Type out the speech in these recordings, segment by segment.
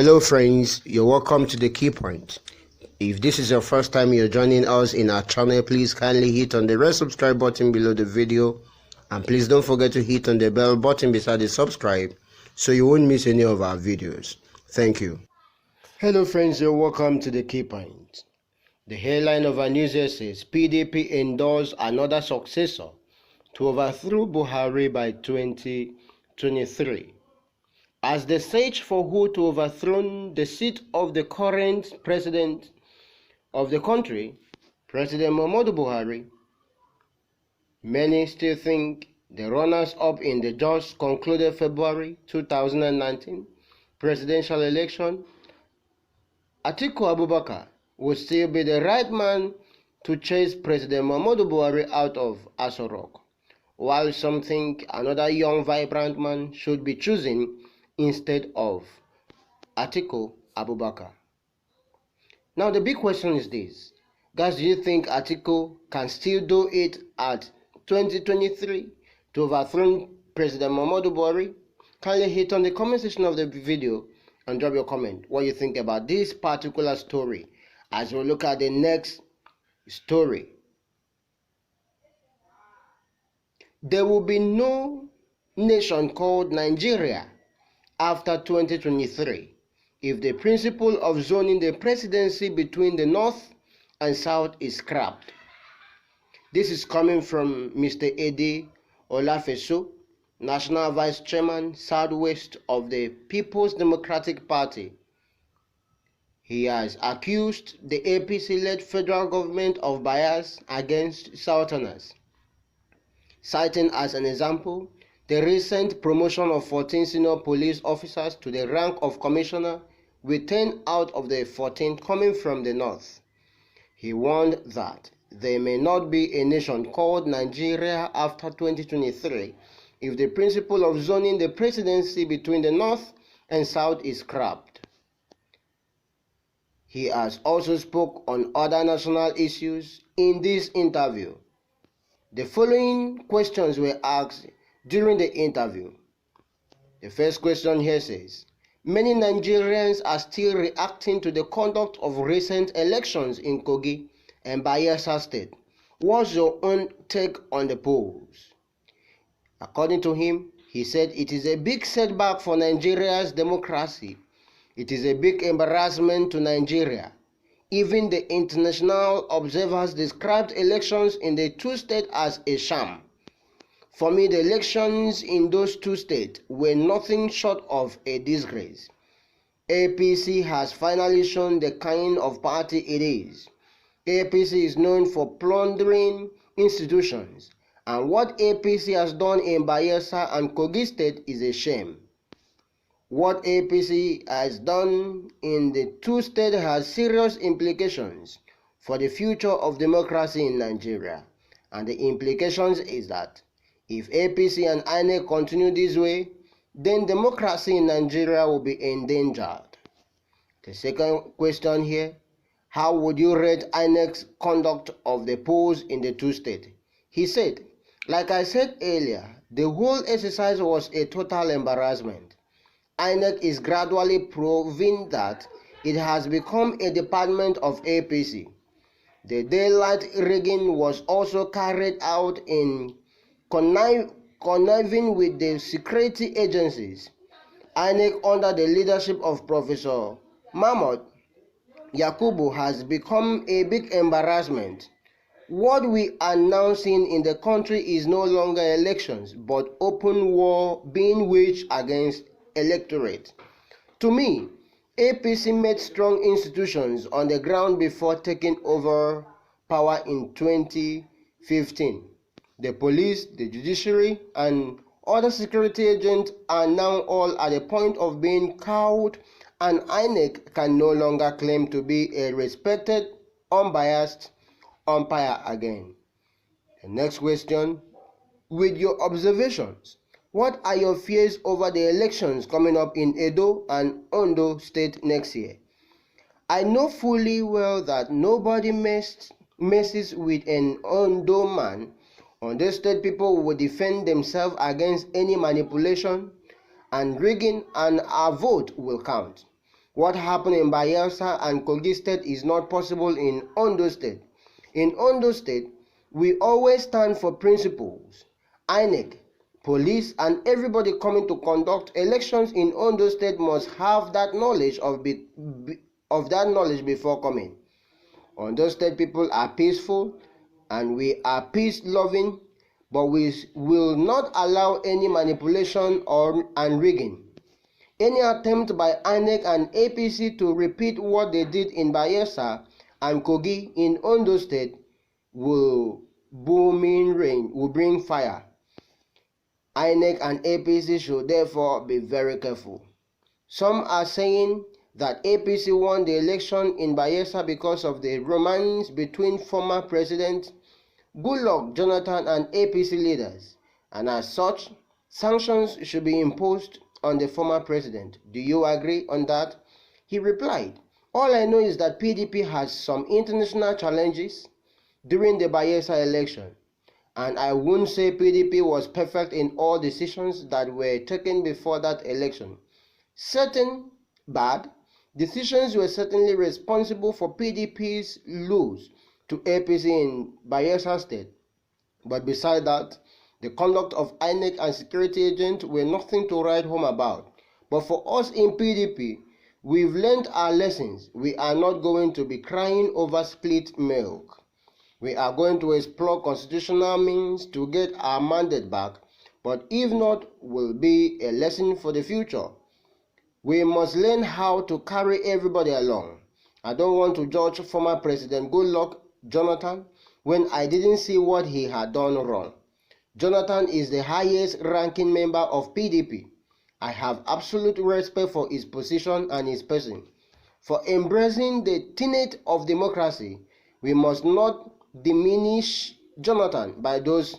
Hello friends, you're welcome to the Key Point. If this is your first time you're joining us in our channel, please kindly hit on the red subscribe button below the video, and please don't forget to hit on the bell button beside the subscribe so you won't miss any of our videos. Thank you. Hello friends, you're welcome to the Key Point. The headline of our news here says PDP endorsed another successor to overthrow Buhari by 2023. As they search for who to overthrow the seat of the current president of the country, President Muhammadu Buhari, many still think the runners-up in the just concluded February 2019 presidential election, Atiku Abubakar, would still be the right man to chase President Muhammadu Buhari out of Aso Rock, while some think another young, vibrant man should be chosen instead of Atiku Abubakar. Now the big question is this. Guys, do you think Atiku can still do it at 2023 to overthrow President Muhammadu Buhari? Kindly hit on the comment section of the video and drop your comment what you think about this particular story as we look at the next story. There will be no nation called Nigeria after 2023 if the principle of zoning the presidency between the north and south is scrapped. This is coming from Mr. Eddy Olafeso, National Vice Chairman, Southwest of the People's Democratic Party. He has accused the APC-led federal government of bias against Southerners, citing as an example the recent promotion of 14 senior police officers to the rank of commissioner, with 10 out of the 14 coming from the north. He warned that there may not be a nation called Nigeria after 2023 if the principle of zoning the presidency between the north and south is scrapped. He has also spoke on other national issues in this interview. The following questions were asked during the interview. The first question here says, many Nigerians are still reacting to the conduct of recent elections in Kogi and Bayelsa State. What's your own take on the polls? According to him, he said it is a big setback for Nigeria's democracy. It is a big embarrassment to Nigeria. Even the international observers described elections in the two states as a sham. For me, the elections in those two states were nothing short of a disgrace. APC has finally shown the kind of party it is. APC is known for plundering institutions, and what APC has done in Bayelsa and Kogi State is a shame. What APC has done in the two states has serious implications for the future of democracy in Nigeria, and the implications is that if APC and INEC continue this way, then democracy in Nigeria will be endangered. The second question here, how would you rate INEC's conduct of the polls in the two states? He said, like I said earlier, the whole exercise was a total embarrassment. INEC is gradually proving that it has become a department of APC. The daylight rigging was also carried out in conniving with the security agencies. INEC, under the leadership of Professor Mahmoud Yakubu, has become a big embarrassment. What we are now seeing in the country is no longer elections, but open war being waged against electorate. To me, APC made strong institutions on the ground before taking over power in 2015. The police, the judiciary, and other security agents are now all at the point of being cowed, and INEC can no longer claim to be a respected, unbiased umpire again. The next question, with your observations, what are your fears over the elections coming up in Edo and Ondo State next year? I know fully well that nobody messes with an Ondo man. Ondo State people will defend themselves against any manipulation and rigging, and our vote will count. What happened in Bayelsa and Kogi State is not possible in Ondo State. In Ondo State, we always stand for principles. INEC, police, and everybody coming to conduct elections in Ondo State must have that knowledge of that knowledge before coming. Ondo State people are peaceful and we are peace-loving, but we will not allow any manipulation and rigging. Any attempt by INEC and APC to repeat what they did in Bayelsa and Kogi in Ondo State will bring fire. INEC and APC should therefore be very careful. Some are saying that APC won the election in Bayelsa because of the romance between former President Goodluck Jonathan and APC leaders, and as such, sanctions should be imposed on the former president. Do you agree on that? He replied, all I know is that PDP has some international challenges during the Bayelsa election, and I won't say PDP was perfect in all decisions that were taken before that election. Certain bad decisions were certainly responsible for PDP's lose to APC in Bayelsa State, but beside that, the conduct of INEC and security agents were nothing to write home about. But for us in PDP, we've learned our lessons. We are not going to be crying over split milk. We are going to explore constitutional means to get our mandate back, but if not, will be a lesson for the future. We must learn how to carry everybody along. I don't want to judge former President Goodluck Jonathan when I didn't see what he had done wrong. Jonathan is the highest ranking member of PDP. I have absolute respect for his position and his person. For embracing the tenet of democracy, we must not diminish Jonathan by those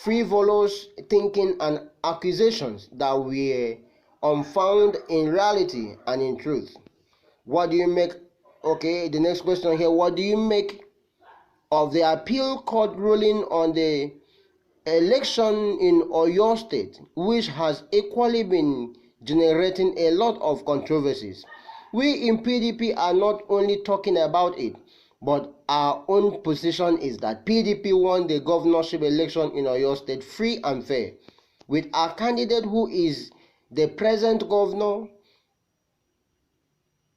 frivolous thinking and accusations that were unfounded in reality and in truth. What do you make? Okay, the next question here. What do you make of the appeal court ruling on the election in Oyo State, which has equally been generating a lot of controversies? We in PDP are not only talking about it, but our own position is that PDP won the governorship election in Oyo State free and fair, with our candidate who is the present governor,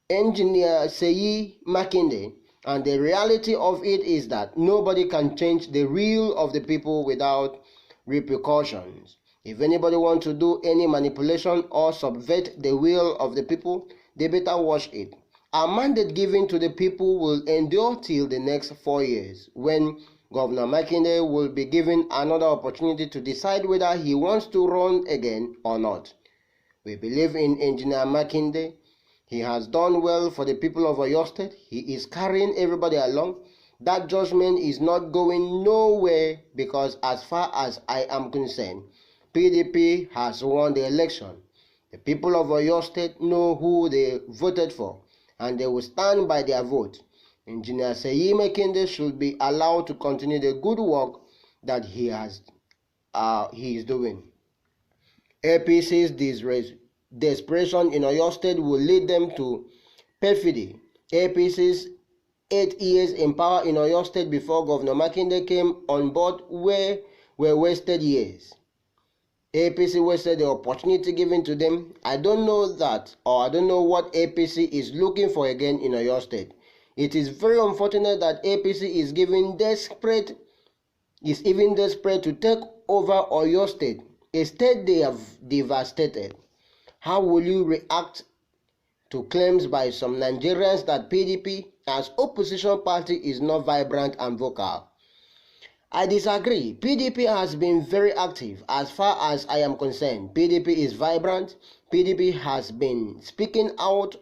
Engineer Seyi Makinde. And the reality of it is that nobody can change the will of the people without repercussions. If anybody wants to do any manipulation or subvert the will of the people, they better watch it. Our mandate given to the people will endure till the next 4 years, when Governor Makinde will be given another opportunity to decide whether he wants to run again or not. We believe in Engineer Makinde. He has done well for the people of Oyo State. He is carrying everybody along. That judgment is not going nowhere, because as far as I am concerned, PDP has won the election. The people of Oyo State know who they voted for, and they will stand by their vote. Engineer Seyi Makinde should be allowed to continue the good work that he is doing. APC's desperation in Oyo State will lead them to perfidy. APC's 8 years in power in Oyo State before Governor Makinde came on board were wasted years. APC wasted the opportunity given to them. I don't know that, or I don't know what APC is looking for again in Oyo State. It is very unfortunate that APC is even desperate to take over Oyo State, a state they have devastated. How will you react to claims by some Nigerians that PDP as opposition party is not vibrant and vocal? I disagree. PDP has been very active as far as I am concerned. PDP is vibrant. PDP has been speaking out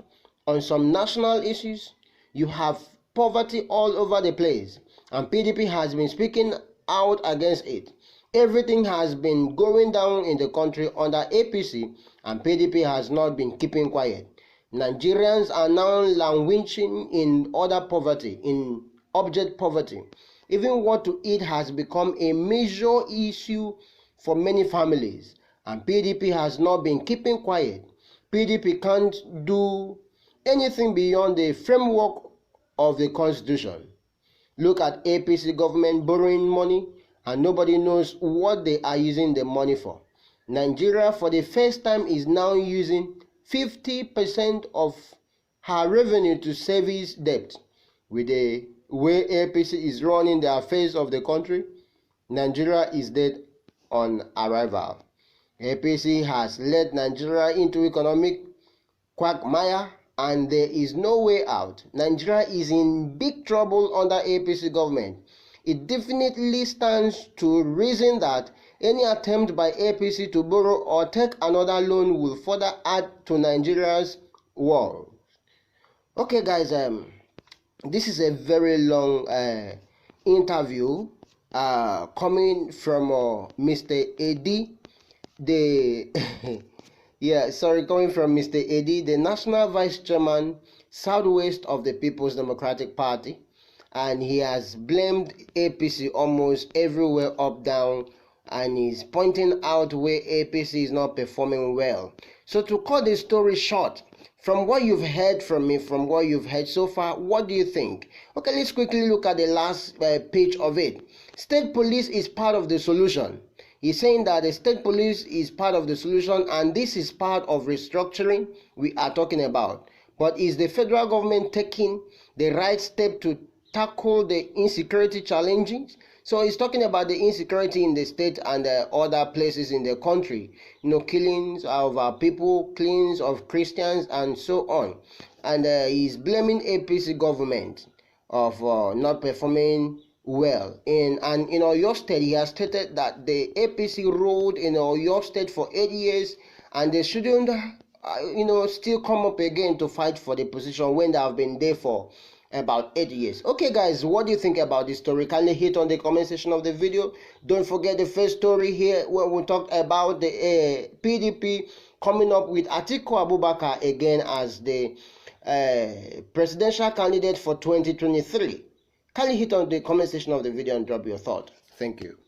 on some national issues. You have poverty all over the place, and PDP has been speaking out against it. Everything has been going down in the country under APC, and PDP has not been keeping quiet. Nigerians are now languishing in other poverty, in object poverty. Even what to eat has become a major issue for many families, and PDP has not been keeping quiet. PDP can't do anything beyond the framework of the constitution. Look at APC government borrowing money and nobody knows what they are using the money for. Nigeria for the first time is now using 50% of her revenue to service debt. With the way APC is running the affairs of the country, Nigeria is dead on arrival. APC has led Nigeria into economic quagmire and there is no way out. Nigeria is in big trouble under APC government. It definitely stands to reason that any attempt by APC to borrow or take another loan will further add to Nigeria's woes. Okay guys, this is a very long interview coming from Mr. Eddy, coming from Mr. Eddy, the National Vice Chairman, Southwest of the People's Democratic Party, and he has blamed APC almost everywhere up, down, and he's pointing out where APC is not performing well. So to cut the story short, from what you've heard from me, from what you've heard so far, what do you think? Okay, let's quickly look at the last page of it. State police is part of the solution. He's saying that the state police is part of the solution and this is part of restructuring we are talking about. But is the federal government taking the right step to tackle the insecurity challenges? So he's talking about the insecurity in the state and other places in the country. Killings of people, killings of Christians and so on. And he's blaming APC government of not performing well. In Oyo State, he has stated that the APC ruled in Oyo State for 8 years and they shouldn't still come up again to fight for the position when they have been there for about 8 years. Okay guys, what do you think about this story? Kindly hit on the comment section of the video. Don't forget the first story here where we talked about the PDP coming up with Atiku Abubakar again as the presidential candidate for 2023. Kindly hit on the comment section of the video and drop your thought. Thank you.